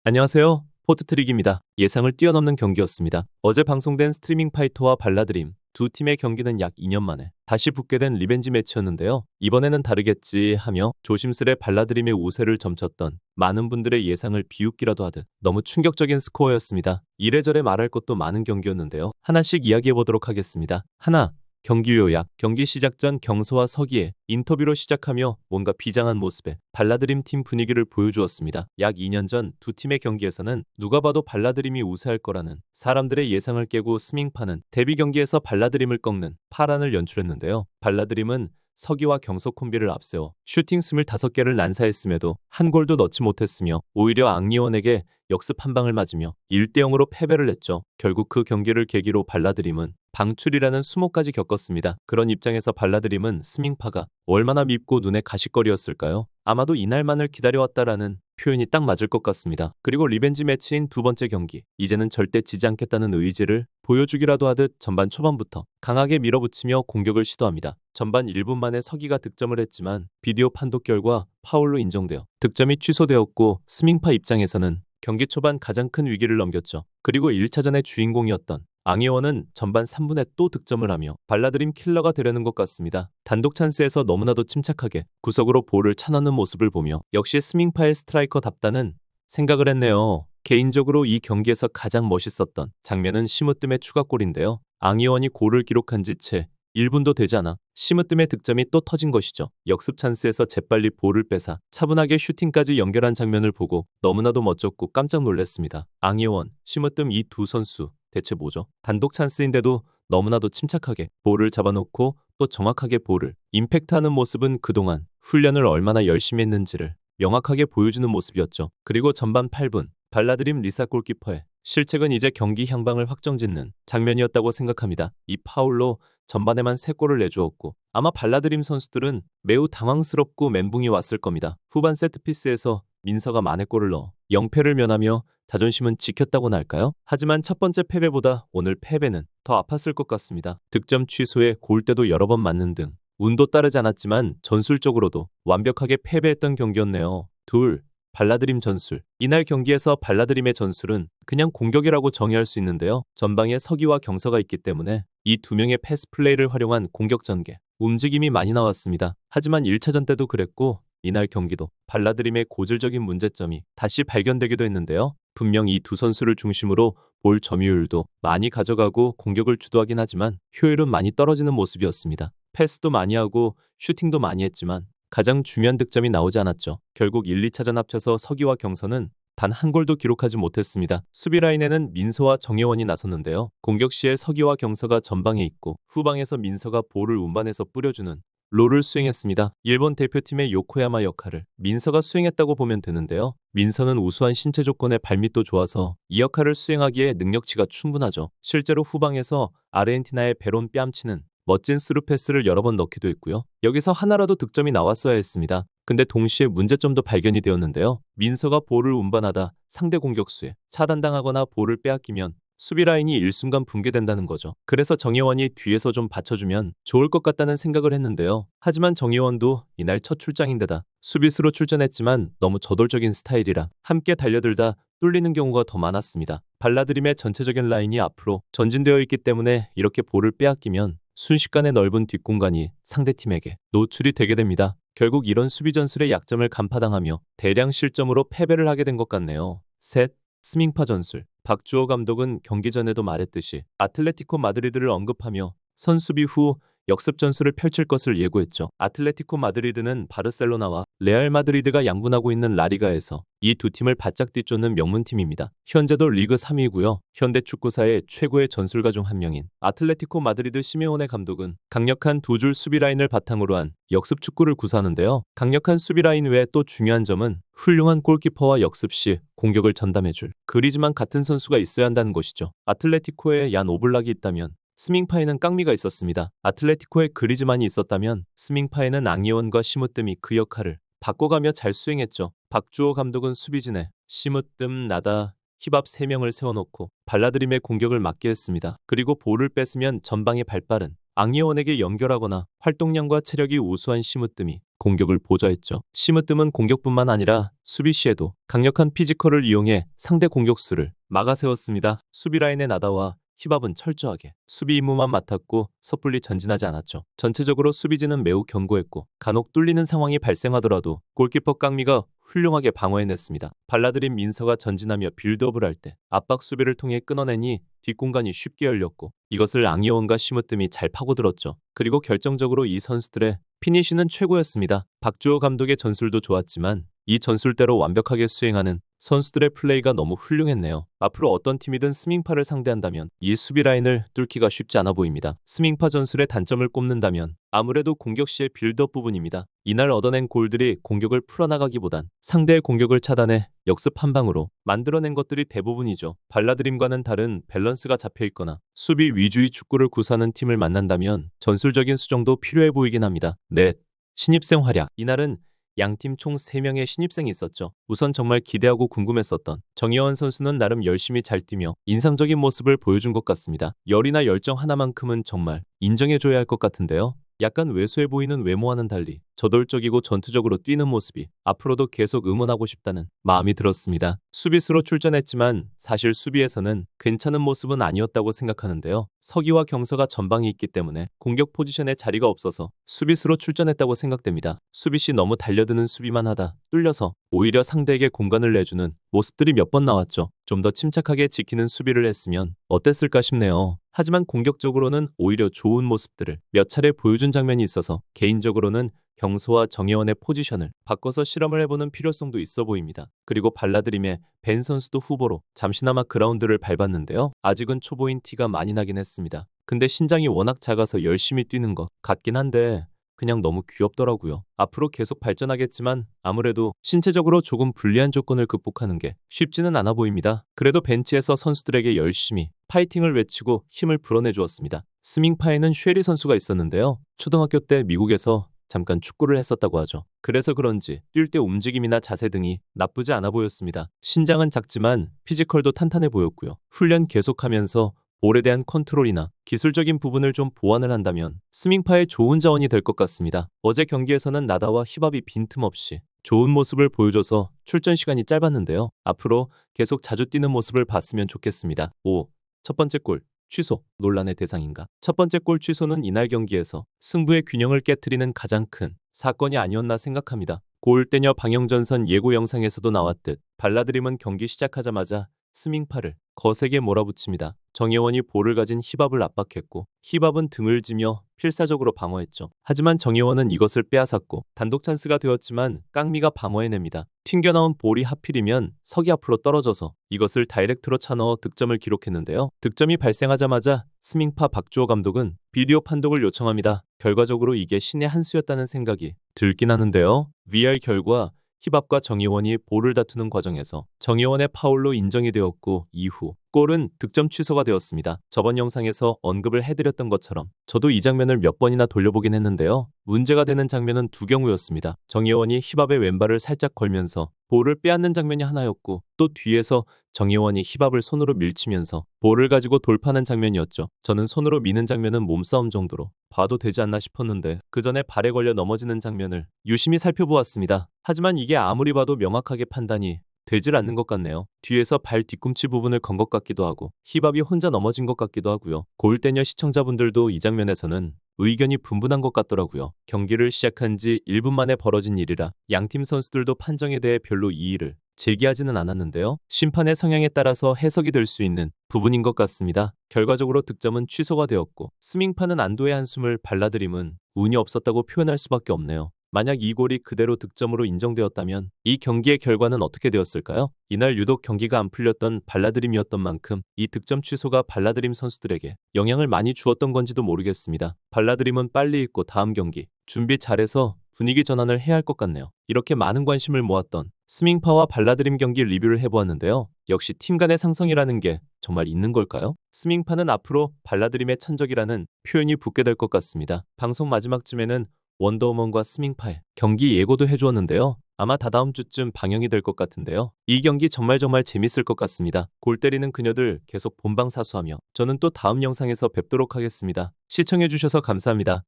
안녕하세요. 포트트릭입니다. 예상을 뛰어넘는 경기였습니다. 어제 방송된 스트리밍 파이터와 발라드림 두 팀의 경기는 약 2년 만에 다시 붙게 된 리벤지 매치였는데요. 이번에는 다르겠지 하며 조심스레 발라드림의 우세를 점쳤던 많은 분들의 예상을 비웃기라도 하듯 너무 충격적인 스코어였습니다. 이래저래 말할 것도 많은 경기였는데요. 하나씩 이야기해보도록 하겠습니다. 하나, 경기 요약. 경기 시작 전 경서와 서기의 인터뷰로 시작하며 뭔가 비장한 모습에 발라드림 팀 분위기를 보여주었습니다. 약 2년 전 두 팀의 경기에서는 누가 봐도 발라드림이 우세할 거라는 사람들의 예상을 깨고 스밍파는 데뷔 경기에서 발라드림을 꺾는 파란을 연출했는데요. 발라드림은 서기와 경서 콤비를 앞세워 슈팅 25개를 난사했음에도 한 골도 넣지 못했으며 오히려 앙리원에게 역습 한 방을 맞으며 1대0으로 패배를 했죠. 결국 그 경기를 계기로 발라드림은 방출이라는 수모까지 겪었습니다. 그런 입장에서 발라드림은 스밍파가 얼마나 밉고 눈에 가시거리였을까요? 아마도 이날만을 기다려왔다라는 표현이 딱 맞을 것 같습니다. 그리고 리벤지 매치인 두 번째 경기. 이제는 절대 지지 않겠다는 의지를 보여주기라도 하듯 전반 초반부터 강하게 밀어붙이며 공격을 시도합니다. 전반 1분 만에 서기가 득점을 했지만 비디오 판독 결과 파울로 인정되어 득점이 취소되었고 스밍파 입장에서는 경기 초반 가장 큰 위기를 넘겼죠. 그리고 1차전의 주인공이었던 앙예원은 전반 3분에 또 득점을 하며 발라드림 킬러가 되려는 것 같습니다. 단독 찬스에서 너무나도 침착하게 구석으로 볼을 차넣는 모습을 보며 역시 스밍파의 스트라이커답다는 생각을 했네요. 개인적으로 이 경기에서 가장 멋있었던 장면은 시무뜸의 추가골인데요. 앙예원이 골을 기록한 지 채 1분도 되지 않아 시무뜸의 득점이 또 터진 것이죠. 역습 찬스에서 재빨리 볼을 뺏아 차분하게 슈팅까지 연결한 장면을 보고 너무나도 멋졌고 깜짝 놀랐습니다. 앙예원, 시무뜸 이 두 선수 대체 뭐죠? 단독 찬스인데도 너무나도 침착하게 볼을 잡아놓고 또 정확하게 볼을 임팩트하는 모습은 그동안 훈련을 얼마나 열심히 했는지를 명확하게 보여주는 모습이었죠. 그리고 전반 8분 발라드림 리사 골키퍼의 실책은 이제 경기 향방을 확정짓는 장면이었다고 생각합니다. 이 파울로 전반에만 3골을 내주었고 아마 발라드림 선수들은 매우 당황스럽고 멘붕이 왔을 겁니다. 후반 세트피스에서 민서가 만회골을 넣어 0패를 면하며 자존심은 지켰다고나 할까요? 하지만 첫 번째 패배보다 오늘 패배는 더 아팠을 것 같습니다. 득점 취소에 골대도 여러 번 맞는 등 운도 따르지 않았지만 전술적으로도 완벽하게 패배했던 경기였네요. 둘, 발라드림 전술. 이날 경기에서 발라드림의 전술은 그냥 공격이라고 정의할 수 있는데요. 전방에 서기와 경서가 있기 때문에 이 두 명의 패스 플레이를 활용한 공격 전개, 움직임이 많이 나왔습니다. 하지만 1차전 때도 그랬고 이날 경기도 발라드림의 고질적인 문제점이 다시 발견되기도 했는데요. 분명 이 두 선수를 중심으로 볼 점유율도 많이 가져가고 공격을 주도하긴 하지만 효율은 많이 떨어지는 모습이었습니다. 패스도 많이 하고 슈팅도 많이 했지만 가장 중요한 득점이 나오지 않았죠. 결국 1, 2차전 합쳐서 서기와 경서는 단 한 골도 기록하지 못했습니다. 수비 라인에는 민서와 정혜원이 나섰는데요. 공격 시에 서기와 경서가 전방에 있고 후방에서 민서가 볼을 운반해서 뿌려주는 롤을 수행했습니다. 일본 대표팀의 요코야마 역할을 민서가 수행했다고 보면 되는데요. 민서는 우수한 신체 조건에 발밑도 좋아서 이 역할을 수행하기에 능력치가 충분하죠. 실제로 후방에서 아르헨티나의 베론 뺨치는 멋진 스루 패스를 여러 번 넣기도 했고요. 여기서 하나라도 득점이 나왔어야 했습니다. 근데 동시에 문제점도 발견이 되었는데요. 민서가 볼을 운반하다 상대 공격수에 차단당하거나 볼을 빼앗기면 수비 라인이 일순간 붕괴된다는 거죠. 그래서 정예원이 뒤에서 좀 받쳐주면 좋을 것 같다는 생각을 했는데요. 하지만 정예원도 이날 첫 출장인데다 수비수로 출전했지만 너무 저돌적인 스타일이라 함께 달려들다 뚫리는 경우가 더 많았습니다. 발라드림의 전체적인 라인이 앞으로 전진되어 있기 때문에 이렇게 볼을 빼앗기면 순식간에 넓은 뒷공간이 상대팀에게 노출이 되게 됩니다. 결국 이런 수비 전술의 약점을 간파당하며 대량 실점으로 패배를 하게 된 것 같네요. 셋, 스밍파 전술. 박주호 감독은 경기 전에도 말했듯이 아틀레티코 마드리드를 언급하며 선수비 후 역습 전술을 펼칠 것을 예고했죠. 아틀레티코 마드리드는 바르셀로나와 레알 마드리드가 양분하고 있는 라리가에서 이 두 팀을 바짝 뒤쫓는 명문팀입니다. 현재도 리그 3위고요. 현대 축구사의 최고의 전술가 중 한 명인 아틀레티코 마드리드 시메오네 감독은 강력한 두 줄 수비 라인을 바탕으로 한 역습 축구를 구사하는데요. 강력한 수비 라인 외에 또 중요한 점은 훌륭한 골키퍼와 역습 시 공격을 전담해줄 그리즈만 같은 선수가 있어야 한다는 것이죠. 아틀레티코에 얀 오블락이 있다면 스밍파에는 깡미가 있었습니다. 아틀레티코에 그리즈만이 있었다면 스밍파에는 앙예원과 시무뜸이 그 역할을 바꿔가며 잘 수행했죠. 박주호 감독은 수비진에 시무뜸, 나다, 힙합 3명을 세워놓고 발라드림의 공격을 막게 했습니다. 그리고 볼을 뺏으면 전방에 발빠른 앙예원에게 연결하거나 활동량과 체력이 우수한 시무뜸이 공격을 보좌했죠. 심으뜸은 공격뿐만 아니라 수비 시에도 강력한 피지컬을 이용해 상대 공격수를 막아세웠습니다. 수비 라인의 나다와 힙합은 철저하게 수비 임무만 맡았고 섣불리 전진하지 않았죠. 전체적으로 수비진은 매우 견고했고 간혹 뚫리는 상황이 발생하더라도 골키퍼 깡미가 훌륭하게 방어해냈습니다. 발라드림 민서가 전진하며 빌드업을 할 때 압박 수비를 통해 끊어내니 뒷공간이 쉽게 열렸고 이것을 앙예원과 심으뜸이 잘 파고들었죠. 그리고 결정적으로 이 선수들의 피니쉬는 최고였습니다. 박주호 감독의 전술도 좋았지만 이 전술대로 완벽하게 수행하는 선수들의 플레이가 너무 훌륭했네요. 앞으로 어떤 팀이든 스밍파를 상대한다면 이 수비 라인을 뚫기가 쉽지 않아 보입니다. 스밍파 전술의 단점을 꼽는다면 아무래도 공격 시의 빌드업 부분입니다. 이날 얻어낸 골들이 공격을 풀어나가기보단 상대의 공격을 차단해 역습 한 방으로 만들어낸 것들이 대부분이죠. 발라드림과는 다른 밸런스가 잡혀있거나 수비 위주의 축구를 구사하는 팀을 만난다면 전술적인 수정도 필요해 보이긴 합니다. 넷, 신입생 활약. 이날은 양팀 총 3명의 신입생이 있었죠. 우선 정말 기대하고 궁금했었던 정예원 선수는 나름 열심히 잘 뛰며 인상적인 모습을 보여준 것 같습니다. 열이나 열정 하나만큼은 정말 인정해줘야 할 것 같은데요. 약간 왜소해 보이는 외모와는 달리 저돌적이고 전투적으로 뛰는 모습이 앞으로도 계속 응원하고 싶다는 마음이 들었습니다. 수비수로 출전했지만 사실 수비에서는 괜찮은 모습은 아니었다고 생각하는데요. 서기와 경서가 전방에 있기 때문에 공격 포지션에 자리가 없어서 수비수로 출전했다고 생각됩니다. 수비 시 너무 달려드는 수비만 하다 뚫려서 오히려 상대에게 공간을 내주는 모습들이 몇 번 나왔죠. 좀 더 침착하게 지키는 수비를 했으면 어땠을까 싶네요. 하지만 공격적으로는 오히려 좋은 모습들을 몇 차례 보여준 장면이 있어서 개인적으로는 경소와 정예원의 포지션을 바꿔서 실험을 해보는 필요성도 있어 보입니다. 그리고 발라드림의 벤 선수도 후보로 잠시나마 그라운드를 밟았는데요. 아직은 초보인 티가 많이 나긴 했습니다. 근데 신장이 워낙 작아서 열심히 뛰는 것 같긴 한데 그냥 너무 귀엽더라고요. 앞으로 계속 발전하겠지만 아무래도 신체적으로 조금 불리한 조건을 극복하는 게 쉽지는 않아 보입니다. 그래도 벤치에서 선수들에게 열심히 파이팅을 외치고 힘을 불어내 주었습니다. 스밍파에는 쉐리 선수가 있었는데요. 초등학교 때 미국에서 잠깐 축구를 했었다고 하죠. 그래서 그런지 뛸 때 움직임이나 자세 등이 나쁘지 않아 보였습니다. 신장은 작지만 피지컬도 탄탄해 보였고요. 훈련 계속하면서 볼에 대한 컨트롤이나 기술적인 부분을 좀 보완을 한다면 스밍파의 좋은 자원이 될 것 같습니다. 어제 경기에서는 나다와 힙합이 빈틈없이 좋은 모습을 보여줘서 출전 시간이 짧았는데요. 앞으로 계속 자주 뛰는 모습을 봤으면 좋겠습니다. 5. 첫 번째 골. 취소. 논란의 대상인가? 첫 번째 골 취소는 이날 경기에서 승부의 균형을 깨트리는 가장 큰 사건이 아니었나 생각합니다. 골대녀 방영전선 예고 영상에서도 나왔듯 발라드림은 경기 시작하자마자 스밍파를 거세게 몰아붙입니다. 정예원이 볼을 가진 힙합을 압박했고 힙합은 등을 지며 필사적으로 방어했죠. 하지만 정예원은 이것을 빼앗았고 단독 찬스가 되었지만 깡미가 방어해냅니다. 튕겨나온 볼이 하필이면 석이 앞으로 떨어져서 이것을 다이렉트로 차넣어 득점을 기록했는데요. 득점이 발생하자마자 스밍파 박주호 감독은 비디오 판독을 요청합니다. 결과적으로 이게 신의 한 수였다는 생각이 들긴 하는데요. VR 결과 힙합과 정예원이 볼을 다투는 과정에서 정예원의 파울로 인정이 되었고 이후 골은 득점 취소가 되었습니다. 저번 영상에서 언급을 해드렸던 것처럼 저도 이 장면을 몇 번이나 돌려보긴 했는데요. 문제가 되는 장면은 두 경우였습니다. 정예원이 힙합의 왼발을 살짝 걸면서 볼을 빼앗는 장면이 하나였고 또 뒤에서 정예원이 힙합을 손으로 밀치면서 볼을 가지고 돌파하는 장면이었죠. 저는 손으로 미는 장면은 몸싸움 정도로 봐도 되지 않나 싶었는데 그 전에 발에 걸려 넘어지는 장면을 유심히 살펴보았습니다. 하지만 이게 아무리 봐도 명확하게 판단이 되질 않는 것 같네요. 뒤에서 발 뒤꿈치 부분을 건 것 같기도 하고 힙합이 혼자 넘어진 것 같기도 하고요. 골대녀 시청자분들도 이 장면에서는 의견이 분분한 것 같더라고요. 경기를 시작한 지 1분 만에 벌어진 일이라 양팀 선수들도 판정에 대해 별로 이의를 제기하지는 않았는데요. 심판의 성향에 따라서 해석이 될 수 있는 부분인 것 같습니다. 결과적으로 득점은 취소가 되었고 스밍파는 안도의 한숨을 발라드림은 운이 없었다고 표현할 수밖에 없네요. 만약 이 골이 그대로 득점으로 인정되었다면 이 경기의 결과는 어떻게 되었을까요? 이날 유독 경기가 안 풀렸던 발라드림이었던 만큼 이 득점 취소가 발라드림 선수들에게 영향을 많이 주었던 건지도 모르겠습니다. 발라드림은 빨리 잊고 다음 경기 준비 잘해서 분위기 전환을 해야 할 것 같네요. 이렇게 많은 관심을 모았던 스밍파와 발라드림 경기 리뷰를 해보았는데요. 역시 팀 간의 상성이라는 게 정말 있는 걸까요? 스밍파는 앞으로 발라드림의 천적이라는 표현이 붙게 될 것 같습니다. 방송 마지막쯤에는 원더우먼과 스밍파의 경기 예고도 해주었는데요. 아마 다다음 주쯤 방영이 될 것 같은데요. 이 경기 정말 재밌을 것 같습니다. 골 때리는 그녀들 계속 본방사수하며 저는 또 다음 영상에서 뵙도록 하겠습니다. 시청해주셔서 감사합니다.